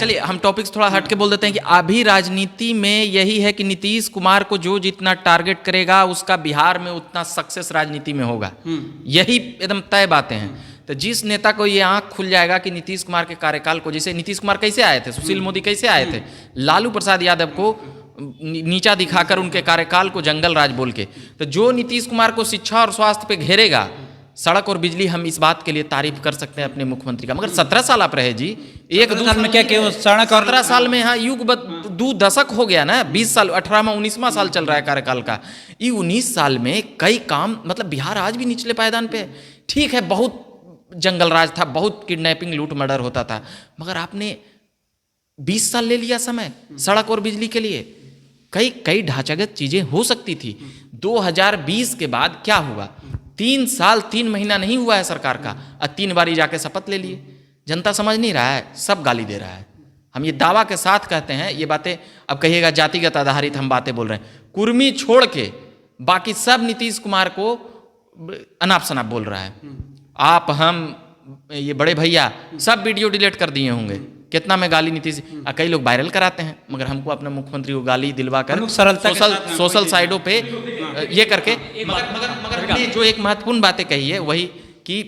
चलिए हम टॉपिक्स थोड़ा हट के बोल देते हैं कि अभी राजनीति में यही है कि नीतीश कुमार को जो जितना टारगेट करेगा उसका बिहार में उतना सक्सेस राजनीति में होगा, यही एकदम तय बातें हैं। तो जिस नेता को ये आंख खुल जाएगा कि नीतीश कुमार के कार्यकाल को, जैसे नीतीश कुमार कैसे आए थे, सुशील मोदी कैसे आए थे, लालू प्रसाद यादव को नीचा दिखाकर उनके कार्यकाल को जंगल राज बोल के, तो जो नीतीश कुमार को शिक्षा और स्वास्थ्य पे घेरेगा, सड़क और बिजली, हम इस बात के लिए तारीफ कर सकते हैं अपने मुख्यमंत्री का। मगर 17 साल आप रहे जी, एक दो साल में क्या क्या सड़क, 17 साल में यहाँ युग 2 दशक हो गया ना, 20 साल 18वां 19वां साल चल रहा है कार्यकाल का। ये 19 साल में कई काम, मतलब बिहार आज भी निचले पायदान पे है। ठीक है, बहुत जंगल राज था, बहुत किडनैपिंग लूट मर्डर होता था, मगर आपने 20 साल ले लिया समय सड़क और बिजली के लिए। कई ढांचागत चीजें हो सकती थी। 2020 के बाद क्या हुआ? 3 साल 3 महीना नहीं हुआ है सरकार का, और 3 बारी जाके शपथ ले लिए। जनता समझ नहीं रहा है, सब गाली दे रहा है। हम ये दावा के साथ कहते हैं, ये बातें अब कहिएगा जातिगत आधारित हम बातें बोल रहे हैं। कुर्मी छोड़ के बाकी सब नीतीश कुमार को अनाप शनाप बोल रहा है। आप, हम, ये बड़े भैया सब वीडियो डिलीट कर दिए होंगे, कितना में गाली नीतीश। कई लोग वायरल कराते हैं, मगर हमको अपने मुख्यमंत्री को गाली दिलवा कर सोशल साइडों पे ये करके, मगर हमने जो एक महत्वपूर्ण बातें कही है वही कि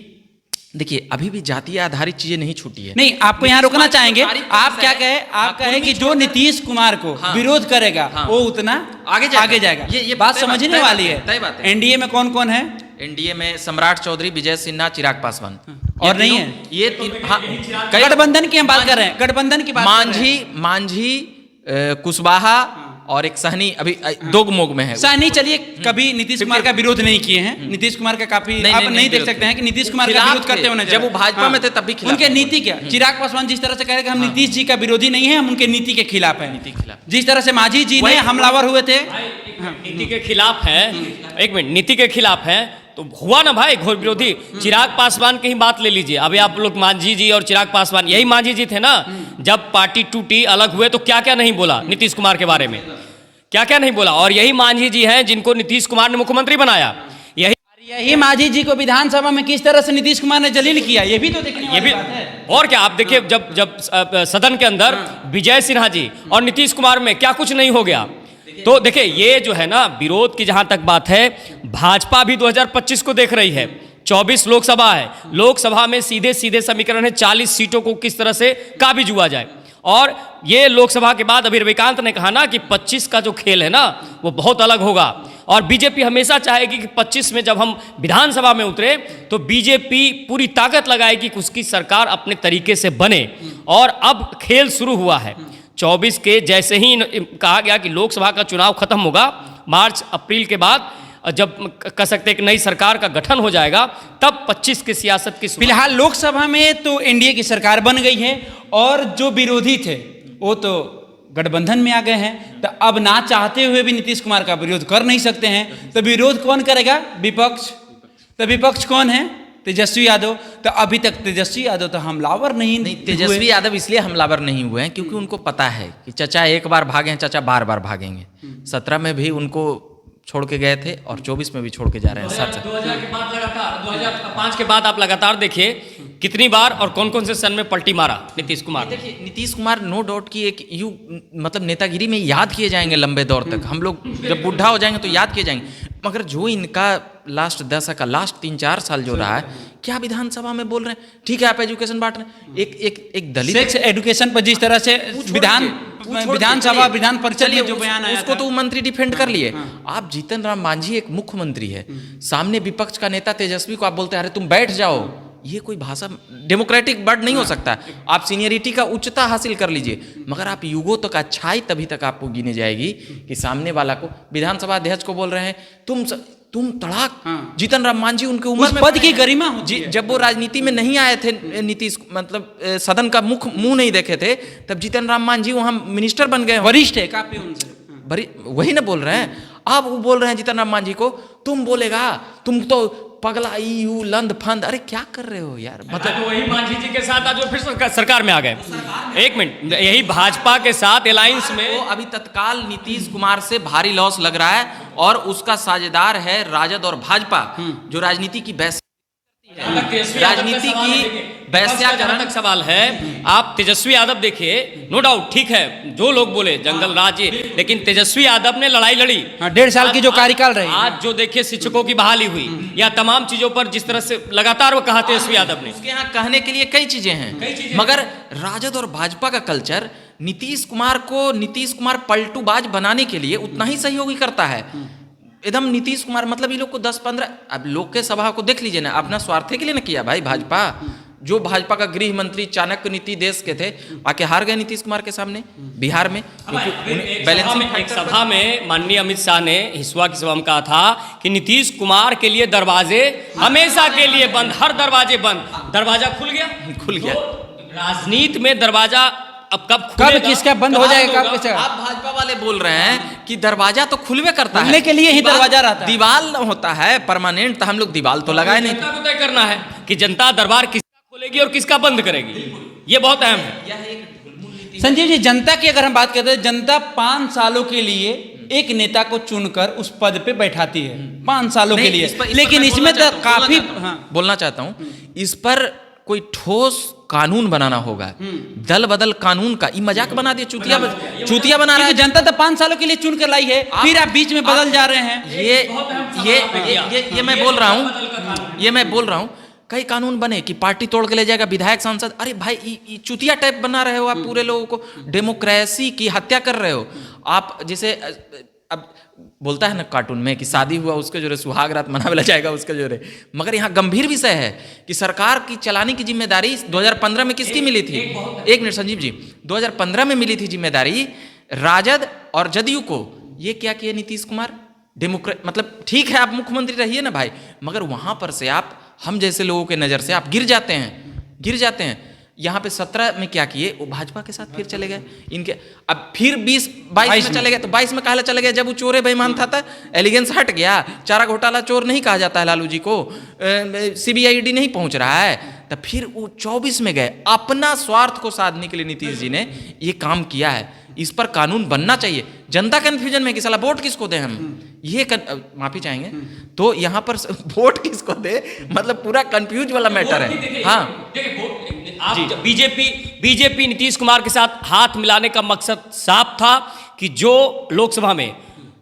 देखिए अभी भी जातीय आधारित चीजें नहीं छूटी है। नहीं, आपको यहाँ रोकना चाहेंगे। आप क्या कहे? आप कहे कि जो नीतीश कुमार को विरोध करेगा वो उतना आगे जाएगा। ये बात समझने वाली है। एनडीए में कौन कौन है? एनडीए में सम्राट चौधरी, विजय सिन्हा, चिराग पासवान और नहीं है ये गठबंधन की हम बात कर रहे हैं, गठबंधन की बात। मांझी, कुशवाहा और एक सहनी अभी दोगमोग में है। सहनी चलिए कभी नीतीश कुमार का विरोध नहीं किए हैं। नीतीश कुमार का काफी आप नहीं देख सकते हैं कि नीतीश कुमार का विरोध करते होने, जब वो भाजपा में थे तब भी उनके नीति क्या। चिराग पासवान जिस तरह से कह रहे हम नीतीश जी का विरोधी नहीं है, हम उनके नीति के खिलाफ है। नीति के खिलाफ जिस तरह से मांझी जी ने हमलावर हुए थे, नीति के खिलाफ है। एक मिनट, नीति के खिलाफ है तो हुआ ना भाई घोर विरोधी। चिराग पासवान की ही बात ले लीजिए। अभी आप लोग मांझी जी और चिराग पासवान, यही मांझी जी थे ना, जब पार्टी टूटी अलग हुए तो क्या क्या नहीं बोला नीतीश कुमार के बारे में, क्या क्या नहीं बोला। और यही मांझी जी हैं जिनको नीतीश कुमार ने मुख्यमंत्री बनाया। यही मांझी जी को विधानसभा में किस तरह से नीतीश कुमार ने जलील किया, ये भी तो देखने वाली बात है। और क्या आप देखिए, जब सदन के अंदर विजय सिन्हा जी और नीतीश कुमार में क्या कुछ नहीं हो गया। तो देखिए ये जो है ना विरोध की जहां तक बात है, भाजपा भी 2025 को देख रही है। 24 लोकसभा है, लोकसभा में सीधे सीधे समीकरण है 40 सीटों को किस तरह से काबिज हुआ जाए। और ये लोकसभा के बाद अभी रविकांत ने कहा ना कि 25 का जो खेल है ना वो बहुत अलग होगा। और बीजेपी हमेशा चाहेगी कि 25 में जब हम विधानसभा में उतरे तो बीजेपी पूरी ताकत लगाएगी कि उसकी सरकार अपने तरीके से बने। और अब खेल शुरू हुआ है। 24 के जैसे ही कहा गया कि लोकसभा का चुनाव खत्म होगा, मार्च अप्रैल के बाद जब कह सकते हैं कि नई सरकार का गठन हो जाएगा, तब 25 की सियासत की। फिलहाल लोकसभा में तो एनडीए की सरकार बन गई है और जो विरोधी थे वो तो गठबंधन में आ गए हैं। तो अब ना चाहते हुए भी नीतीश कुमार का विरोध कर नहीं सकते हैं। तो विरोध कौन करेगा? विपक्ष। तो विपक्ष कौन है? तेजस्वी यादव। तो अभी तक तेजस्वी यादव तो हमलावर नहीं तेजस्वी यादव इसलिए हमलावर नहीं हुए हैं क्योंकि उनको पता है कि चाचा एक बार भागे हैं, चाचा बार बार भागेंगे। 17 में भी उनको छोड़ के गए थे और 24 में भी छोड़ के जा रहे हैं। 2000 के बाद लगातार, 2005 के बाद आप लगातार देखिए कितनी बार और कौन कौन से सन में पलटी मारा नीतीश कुमार। देखिए नीतीश कुमार नो डाउट की एक मतलब नेतागिरी में याद किए जाएंगे लंबे दौर तक। हम लोग जब बुढ़ा हो जाएंगे तो याद किए जाएंगे। मगर जो इनका लास्ट 10 का लास्ट 3-4 साल जो रहा है, क्या विधानसभा में बोल रहे हैं? ठीक है आप एजुकेशन बांट रहे हैं, एक दलित सेक्स एजुकेशन पर जिस तरह से विधानसभा विधान परिषद में जो बयान आया उसको तो मंत्री डिफेंड कर लिए। आप जीतन राम मांझी एक मुख्यमंत्री है, सामने विपक्ष का नेता तेजस्वी को आप बोलते हैं अरे तुम बैठ जाओ। ये कोई भाषा डेमोक्रेटिक वर्ड नहीं हो सकता। आप सीनियरिटी का उच्चता हासिल कर लीजिए, मगर आप युगों तक अच्छाई तभी तक आपको गिने जाएगी कि सामने वाला को विधानसभा अध्यक्ष को बोल रहे हैं तुम तड़ाक। जीतन राम मांझी उनके उम्र में पद की गरिमा जी, जब वो राजनीति में नहीं आए थे, नीतीश मतलब सदन का मुंह नहीं देखे थे, तब जीतन राम मांझी वहां मिनिस्टर बन गए, वरिष्ठ है काफी उनसे। वही ना बोल रहे हैं। अब वो बोल रहे हैं जीतन राम मांझी को तुम बोलेगा, तुम तो पगला यू लंद फंद। अरे क्या कर रहे हो यार? मतलब वही मांझी जी के साथ आज वो फिर सरकार में आ गए। एक मिनट, यही भाजपा के साथ अलायंस में वो अभी तत्काल नीतीश कुमार से भारी लॉस लग रहा है और उसका साझेदार है राजद और भाजपा, जो राजनीति की बहस राजनीति की जहां तक सवाल है, आप तेजस्वी यादव देखिए, नो डाउट ठीक है जो लोग बोले जंगल राज ये, लेकिन तेजस्वी यादव ने लड़ाई लड़ी। 1.5 साल की जो कार्यकाल रही, आज जो देखिए शिक्षकों की बहाली हुई या तमाम चीजों पर जिस तरह से लगातार वो कहा तेजस्वी यादव ने, उसके यहाँ कहने के लिए कई चीजें हैं, मगर राजद और भाजपा का कल्चर नीतीश कुमार पलटूबाज बनाने के लिए उतना ही सहयोगी करता है। एकदम नीतीश कुमार मतलब ये लोग को 10-15, अब लोक के सभा को देख लीजिए ना, अपना स्वार्थ के लिए ना किया भाई भाजपा। जो भाजपा का गृह मंत्री चाणक्य नीति देश के थे, आके हार गए नीतीश कुमार के सामने बिहार में, क्योंकि एक सभा में माननीय अमित शाह ने हिस्सा की सभा में कहा था कि नीतीश कुमार के लिए दरवाजे हमेशा के लिए बंद, हर दरवाजे बंद। दरवाजा खुल गया। तो राजनीति में दरवाजा अब कब किसका बंद हो जाएगा, कब किसका? आप भाजपा वाले बोल रहे हैं कि दरवाजा तो खुलवे करता है, खुलने के लिए ही दरवाजा रहता है, दीवार होता है परमानेंट, तो हम लोग दीवार तो लगाए नहीं। जनता को तय करना है कि जनता दरबार किसका खोलेगी और किसका बंद करेगी, ये बहुत अहम है। संजीव जी, जनता की अगर हम बात करते हैं, जनता 5 सालों के लिए एक नेता को चुनकर उस पद पे बैठाती है 5 सालों के लिए, लेकिन इसमें तो काफी बोलना चाहता हूं, इस पर कोई ठोस कानून बनाना होगा। दल बदल कानून का ये मजाक बना दिया, चूतिया बना रहा है। जनता तो 5 सालों के लिए चुन कर लाई है, फिर आप बीच में बदल जा रहे हैं। ये मैं बोल रहा हूँ कई कानून बने कि पार्टी तोड़ के ले जाएगा विधायक सांसद। अरे भाई ये चुतिया टाइप बना रहे हो आप, पूरे लोगों को डेमोक्रेसी की हत्या कर रहे हो आप। जैसे अब बोलता है ना कार्टून में कि शादी हुआ उसके जो सुहाग रात मनावेला जाएगा उसके जो, मगर यहाँ गंभीर विषय है कि सरकार की चलाने की जिम्मेदारी 2015 में किसकी मिली थी? एक मिनट संजीव जी, 2015 में मिली थी जिम्मेदारी राजद और जदयू को। ये क्या किया नीतीश कुमार? मतलब ठीक है आप मुख्यमंत्री रहिए ना भाई, मगर वहां पर से आप हम जैसे लोगों के नजर से आप गिर जाते हैं। यहाँ पे 17 में क्या किए, वो भाजपा के साथ फिर चले गए इनके। अब फिर 20-22 में चले गए, तो 22 में काहे चले गए? जब वो चोरे बेईमान था एलिगेंस हट गया। चारा घोटाला चोर नहीं कहा जाता है लालू जी को, CBID नहीं पहुंच रहा है, तो फिर वो 24 में गए। अपना स्वार्थ को साधने के लिए नीतीश जी ने ये काम किया है। इस पर कानून बनना चाहिए। जनता कन्फ्यूजन में कि साला वोट किसको दें हम, ये माफी चाहेंगे, तो यहाँ पर वोट किसको दे, मतलब पूरा कंफ्यूज वाला मैटर है। हाँ, आप बीजेपी नीतीश कुमार के साथ हाथ मिलाने का मकसद साफ था कि जो लोकसभा में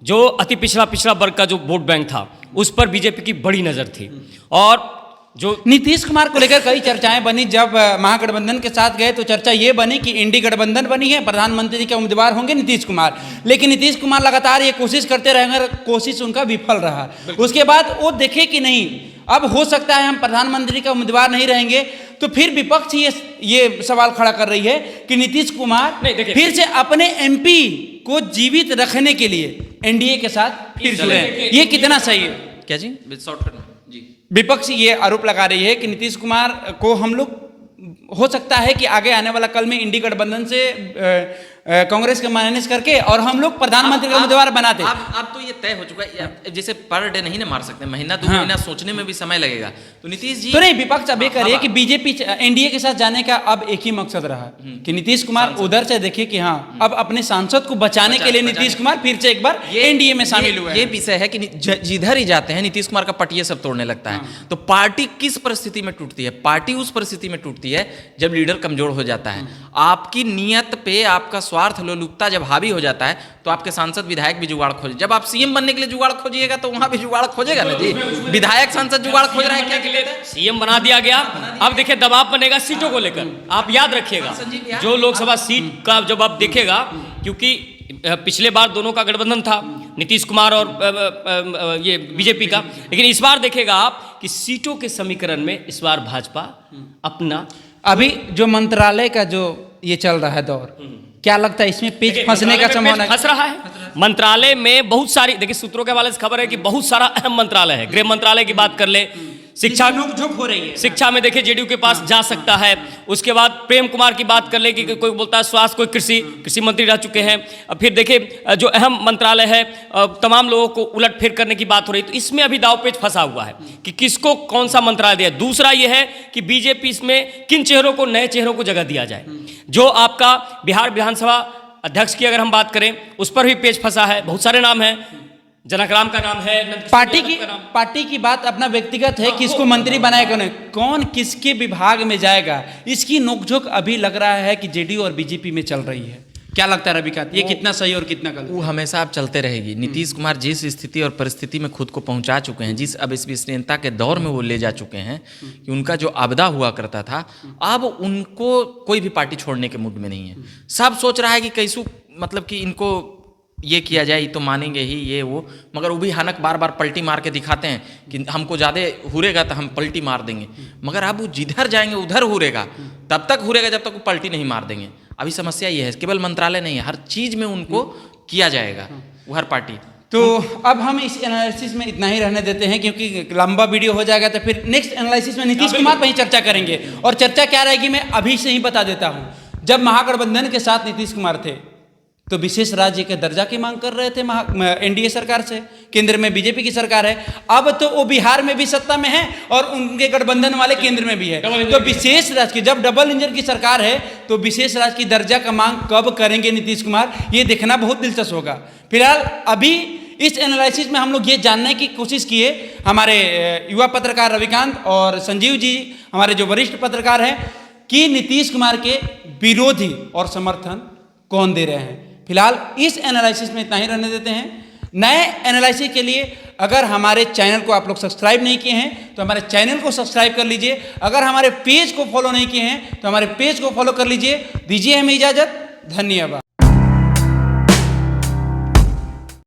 जो अति पिछड़ा वर्ग का जो वोट बैंक था उस पर बीजेपी की बड़ी नजर थी। और जो नीतीश कुमार को लेकर कई चर्चाएं बनी, जब महागठबंधन के साथ गए तो चर्चा ये बनी कि इंडी गठबंधन बनी है, प्रधानमंत्री के उम्मीदवार होंगे नीतीश कुमार। लेकिन नीतीश कुमार लगातार ये कोशिश करते रहेंगे, कोशिश उनका विफल रहा। उसके बाद वो देखे कि नहीं, अब हो सकता है हम प्रधानमंत्री का उम्मीदवार नहीं रहेंगे, तो फिर विपक्ष ये सवाल खड़ा कर रही है कि नीतीश कुमार फिर से अपने MP को जीवित रखने के लिए NDA के साथ फिर जुड़े। ये कितना सही है? क्या जी, शॉर्टकट में जी, विपक्ष ये आरोप लगा रही है कि नीतीश कुमार को हम लोग हो सकता है कि आगे आने वाला कल में इंडी गठबंधन से कांग्रेस के मैनेज करके और हम लोग प्रधानमंत्री का उम्मीदवार बनाते। अब तो ये तय हो चुका है, जैसे पर डे नहीं ना मार सकते, महीना 2 महीना सोचने में भी समय लगेगा। तो नीतीश जी तो नहीं, विपक्ष अब ये कह रही है कि बीजेपी NDA के साथ जाने का अब एक ही मकसद रहा कि नीतीश कुमार उधर से देखिए कि हाँ अब अपने सांसद को बचाने के लिए नीतीश कुमार फिर से एक बार NDA में शामिल हुए। ये विषय है कि जिधर ही जाते हैं नीतीश कुमार का पटिया सब तोड़ने लगता है। तो पार्टी किस परिस्थिति में टूटती है? पार्टी उस परिस्थिति में टूटती है जब लीडर कमजोर हो जाता है। आपकी नियत पे आपका स्वार्थ लोलुपता जब हावी हो जाता है तो आपके सांसद विधायक भी जुगाड़ खोजे। जब आप CM बनने के लिए जुगाड़ खोजिएगा तो वहां भी जुगाड़ खोजेगा ना जी। विधायक सांसद जुगाड़ खोज रहा है क्या के लिए? CM बना दिया गया। अब देखिए दबाव बनेगा सीटों को लेकर। आप याद रखिएगा जो लोकसभा सीट का जब आप देखेगा, क्योंकि पिछले बार दोनों का गठबंधन था, नीतीश कुमार और ये बीजेपी का, लेकिन इस बार देखेगा आप कि सीटों के समीकरण में इस बार भाजपा अपना, अभी जो मंत्रालय का जो ये चल रहा है दौर, क्या लगता है इसमें पेच फंसने का संभावना फंस रहा है? मंत्रालय में बहुत सारी, देखिए सूत्रों के हवाले से खबर है कि बहुत सारा अहम मंत्रालय है। गृह मंत्रालय की बात कर ले, शिक्षा नोकझोंक हो रही है, शिक्षा में देखिए JDU के पास जा सकता है। उसके बाद प्रेम कुमार की बात कर ले कि कोई बोलता है स्वास्थ्य, कोई कृषि मंत्री रह चुके हैं। अब फिर देखिए जो अहम मंत्रालय है तमाम लोगों को उलट फेर करने की बात हो रही है। तो इसमें अभी दांवपेच फंसा हुआ है कि किसको कौन सा मंत्रालय दिया। दूसरा ये है कि बीजेपी इसमें किन चेहरों को, नए चेहरों को जगह दिया जाए। जो आपका बिहार विधानसभा अध्यक्ष की अगर हम बात करें उस पर भी पेच फंसा है, बहुत सारे नाम हैं। जनकराम का नाम है, नंदकिशोर पार्टी यादव की का नाम। पार्टी की बात अपना व्यक्तिगत है, किसको मंत्री बनाएगा नहीं, कौन किसके विभाग में जाएगा, इसकी नोकझोंक अभी लग रहा है कि जेडीयू और बीजेपी में चल रही है। क्या लगता है रविकांत, ये कितना सही और कितना गलत? वो हमेशा अब चलते रहेगी। नीतीश कुमार जिस स्थिति और परिस्थिति में खुद को पहुंचा चुके हैं, जिस अब इस विश्वसनीयता के दौर में वो ले जा चुके हैं कि उनका जो आपदा हुआ करता था, अब उनको कोई भी पार्टी छोड़ने के मूड में नहीं है। सब सोच रहा है कि कैसू मतलब कि इनको ये किया जाए, ये तो मानेंगे ही ये वो, मगर वो भी हानक बार बार पलटी मार के दिखाते हैं कि हमको ज़्यादा हुरेगा तो हम पलटी मार देंगे, मगर अब वो जिधर जाएंगे उधर हुरेगा, तब तक हुरेगा जब तक वो पलटी नहीं मार देंगे। अभी समस्या ये है, केवल मंत्रालय नहीं है, हर चीज़ में उनको किया जाएगा, वो हर पार्टी। तो अब हम इस एनालिसिस में इतना ही रहने देते हैं, क्योंकि लंबा वीडियो हो जाएगा, तो फिर नेक्स्ट एनालिसिस में नीतीश कुमार पर ही चर्चा करेंगे। और चर्चा क्या रहेगी मैं अभी से ही बता देता हूँ। जब महागठबंधन के साथ नीतीश कुमार थे तो विशेष राज्य के दर्जा की मांग कर रहे थे एनडीए सरकार से, केंद्र में बीजेपी की सरकार है, अब तो वो बिहार में भी सत्ता में है और उनके गठबंधन वाले केंद्र में भी है। तो विशेष राज्य की जब डबल इंजन की सरकार है तो विशेष राज्य की दर्जा का मांग कब करेंगे नीतीश कुमार, ये देखना बहुत दिलचस्प होगा। फिलहाल अभी इस एनालिसिस में हम लोग ये जानने की कोशिश किए, हमारे युवा पत्रकार रविकांत और संजीव जी हमारे जो वरिष्ठ पत्रकार हैं, कि नीतीश कुमार के विरोधी और समर्थन कौन दे रहे हैं। फिलहाल इस एनालिसिस में इतना ही रहने देते हैं। नए एनालिसिस के लिए अगर हमारे चैनल को आप लोग सब्सक्राइब नहीं किए हैं तो हमारे चैनल को सब्सक्राइब कर लीजिए। अगर हमारे पेज को फॉलो नहीं किए हैं तो हमारे पेज को फॉलो कर लीजिए। दीजिए हमें इजाज़त, धन्यवाद।